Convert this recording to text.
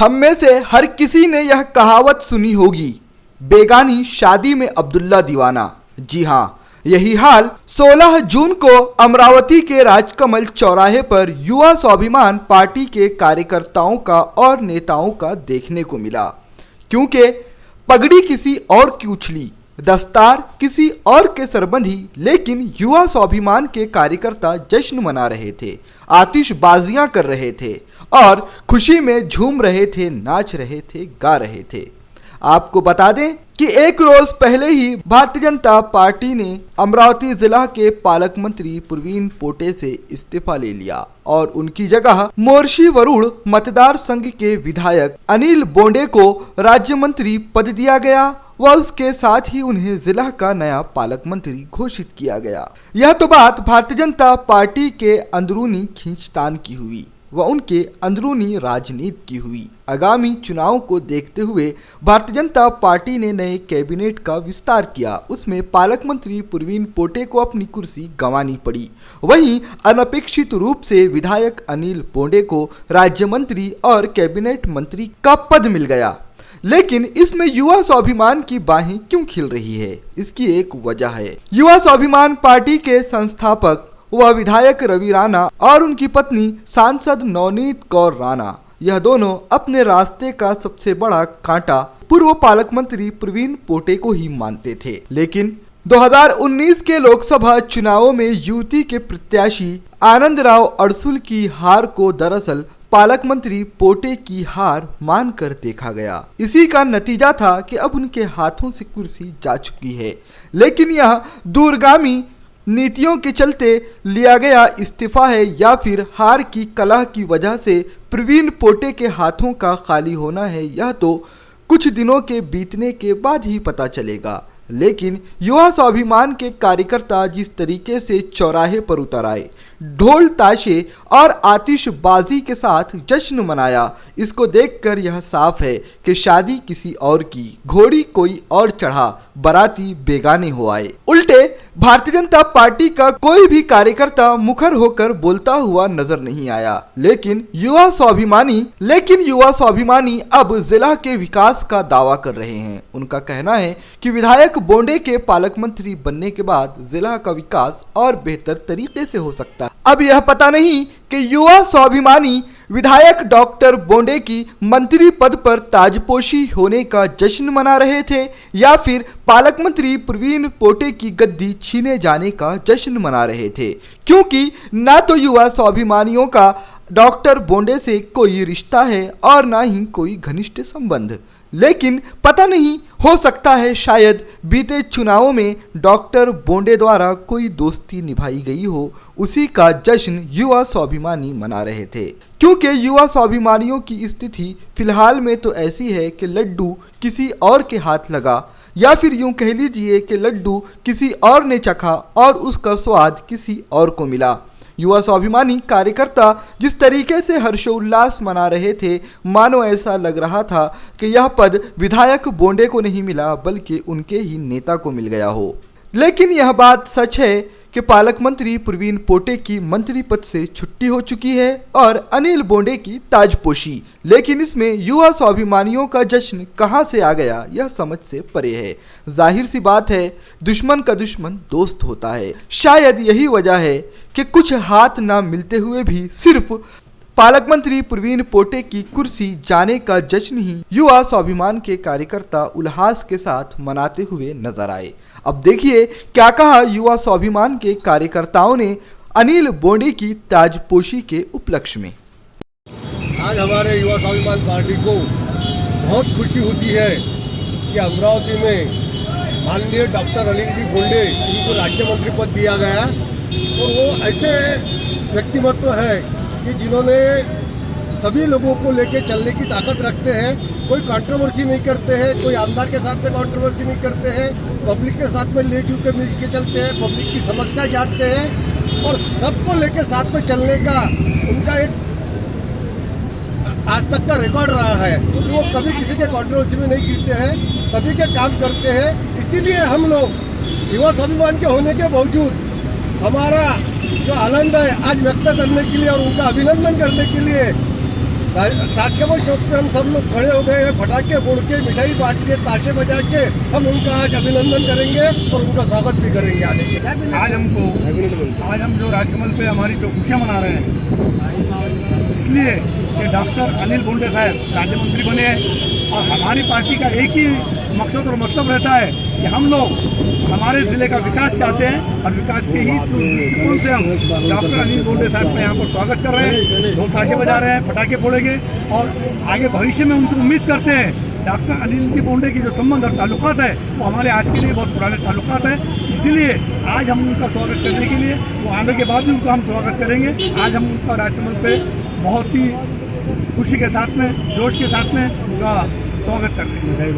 हम में से हर किसी ने यह कहावत सुनी होगी, बेगानी शादी में अब्दुल्ला दीवाना। जी हाँ, यही हाल 16 जून को अमरावती के राजकमल चौराहे पर युवा स्वाभिमान पार्टी के कार्यकर्ताओं का और नेताओं का देखने को मिला। क्योंकि पगड़ी किसी और की उछली, दस्तार किसी और के सर बंधी, लेकिन युवा स्वाभिमान के कार्यकर्ता जश्न मना रहे थे, आतिशबाजियां कर रहे थे और खुशी में झूम रहे थे, नाच रहे थे, गा रहे थे। आपको बता दें कि एक रोज पहले ही भारतीय जनता पार्टी ने अमरावती जिला के पालक मंत्री प्रवीण पोटे से इस्तीफा ले लिया और उनकी जगह मोर्शी वरुण मतदार संघ के विधायक अनिल बोंडे को राज्य मंत्री पद दिया गया व उसके साथ ही उन्हें जिला का नया पालक मंत्री घोषित किया गया। यह तो बात भारतीय जनता पार्टी के अंदरूनी खींचतान की हुई व उनके अंदरूनी राजनीति की हुई। आगामी चुनाव को देखते हुए भारतीय जनता पार्टी ने नए कैबिनेट का विस्तार किया। उसमें पालक मंत्री प्रवीण पोटे को अपनी कुर्सी गंवानी पड़ी। वहीं अनपेक्षित रूप से विधायक अनिल बोंडे को राज्य मंत्री और कैबिनेट मंत्री का पद मिल गया। लेकिन इसमें युवा स्वाभिमान की बाहें क्यों खिल रही है? इसकी एक वजह है। युवा स्वाभिमान पार्टी के संस्थापक वह विधायक रवि राणा और उनकी पत्नी सांसद नवनीत कौर राणा, यह दोनों अपने रास्ते का सबसे बड़ा कांटा पूर्व पालक मंत्री प्रवीण पोटे को ही मानते थे। लेकिन 2019 के लोकसभा चुनावों में युति के प्रत्याशी आनंद राव अड़सुल की हार को दरअसल पालक मंत्री पोटे की हार मानकर देखा गया। इसी का नतीजा था कि अब उनके हाथों से कुर्सी जा चुकी है। लेकिन यह दूरगामी नीतियों के चलते लिया गया इस्तीफा है या फिर हार की कलह की वजह से प्रवीण पोटे के हाथों का खाली होना है, यह तो कुछ दिनों के बीतने के बाद ही पता चलेगा। लेकिन युवा स्वाभिमान के कार्यकर्ता जिस तरीके से चौराहे पर उतर आए, ढोल ताशे और आतिशबाजी के साथ जश्न मनाया, इसको देखकर यह साफ है कि शादी किसी और की, घोड़ी कोई और चढ़ा, बाराती बेगाने हो आए। उल्टे भारतीय जनता पार्टी का कोई भी कार्यकर्ता मुखर होकर बोलता हुआ नजर नहीं आया। लेकिन युवा स्वाभिमानी अब जिला के विकास का दावा कर रहे हैं। उनका कहना है कि विधायक बोंडे के पालक मंत्री बनने के बाद जिला का विकास और बेहतर तरीके से हो सकता है। अब यह पता नहीं कि युवा स्वाभिमानी विधायक डॉक्टर बोंडे की मंत्री पद पर ताजपोशी होने का जश्न मना रहे थे या फिर पालक मंत्री प्रवीण पोटे की गद्दी छीने जाने का जश्न मना रहे थे, क्योंकि न तो युवा स्वाभिमानियों का डॉक्टर बोंडे से कोई रिश्ता है और न ही कोई घनिष्ठ संबंध। लेकिन पता नहीं, हो सकता है शायद बीते चुनावों में डॉक्टर बोंडे द्वारा कोई दोस्ती निभाई गई हो, उसी का जश्न युवा स्वाभिमानी मना रहे थे। क्योंकि युवा स्वाभिमानियों की स्थिति फिलहाल में तो ऐसी है कि लड्डू किसी और के हाथ लगा, या फिर यूं कह लीजिए कि लड्डू किसी और ने चखा और उसका स्वाद किसी और को मिला। युवा स्वाभिमानी कार्यकर्ता जिस तरीके से हर्षोल्लास मना रहे थे, मानो ऐसा लग रहा था कि यह पद विधायक बोंडे को नहीं मिला बल्कि उनके ही नेता को मिल गया हो। लेकिन यह बात सच है कि पालक मंत्री प्रवीण पोटे की मंत्री पद से छुट्टी हो चुकी है और अनिल बोंडे की ताजपोशी। लेकिन इसमें युवा स्वाभिमानियों का जश्न कहां से आ गया, यह समझ से परे है। जाहिर सी बात है, दुश्मन का दुश्मन दोस्त होता है। शायद यही वजह है कि कुछ हाथ ना मिलते हुए भी सिर्फ पालक मंत्री प्रवीण पोटे की कुर्सी जाने का जश्न ही युवा स्वाभिमान के कार्यकर्ता उल्लास के साथ मनाते हुए नजर आए। अब देखिए क्या कहा युवा स्वाभिमान के कार्यकर्ताओं ने अनिल बोंडे की ताजपोशी के उपलक्ष्य में। आज हमारे युवा स्वाभिमान पार्टी को बहुत खुशी होती है कि अमरावती में माननीय डॉक्टर अनिल जी बोंडे, इनको राज्य मंत्री पद दिया गया और वो ऐसे व्यक्तिमत्व है कि जिन्होंने सभी लोगों को लेकर चलने की ताकत रखते हैं। कोई कंट्रोवर्सी नहीं करते हैं, कोई आमदार के साथ में कंट्रोवर्सी नहीं करते हैं, पब्लिक के साथ में ले जुल के मिल के चलते हैं, पब्लिक की समस्या जानते हैं और सबको लेकर साथ में चलने का उनका एक आज तक का रिकॉर्ड रहा है। तो वो कभी किसी के कंट्रोवर्सी में नहीं गिरते हैं, सभी के काम करते हैं। इसीलिए हम लोग युवा स्वाभिमान के होने के बावजूद हमारा जो आनंद है आज व्यक्त करने के लिए और उनका अभिनंदन करने के लिए राजकमल चौक पे हम सब लोग खड़े हो गए हैं, पटाखे फोड़ के, मिठाई बांट के, ताशे बजा के हम उनका आज अभिनंदन करेंगे और उनका स्वागत भी करेंगे आने के। आज हम जो राजकमल पे हमारी जो खुशियाँ मना रहे हैं, इसलिए कि डॉक्टर अनिल बोंडे साहब राज्य मंत्री बने हैं और हमारी पार्टी का एक ही मकसद और मतलब रहता है कि हम लोग हमारे ज़िले का विकास चाहते हैं और विकास के ही दृष्टिकोण से हम डॉक्टर अनिल बोंडे साहब का यहाँ पर स्वागत कर रहे हैं, ढोल ताशे बजा रहे हैं, पटाखे फोड़ेंगे और आगे भविष्य में उनसे उम्मीद करते हैं डॉक्टर अनिल जी बोंडे की जो संबंध और ताल्लुकात है वो हमारे आज के लिए बहुत पुराने ताल्लुकात है। इसीलिए आज हम उनका स्वागत करने के लिए, वो आने के बाद भी उनका हम स्वागत करेंगे। आज हम उनका राजकमल पे बहुत ही खुशी के साथ में, जोश के साथ में उनका स्वागत कर रहे हैं।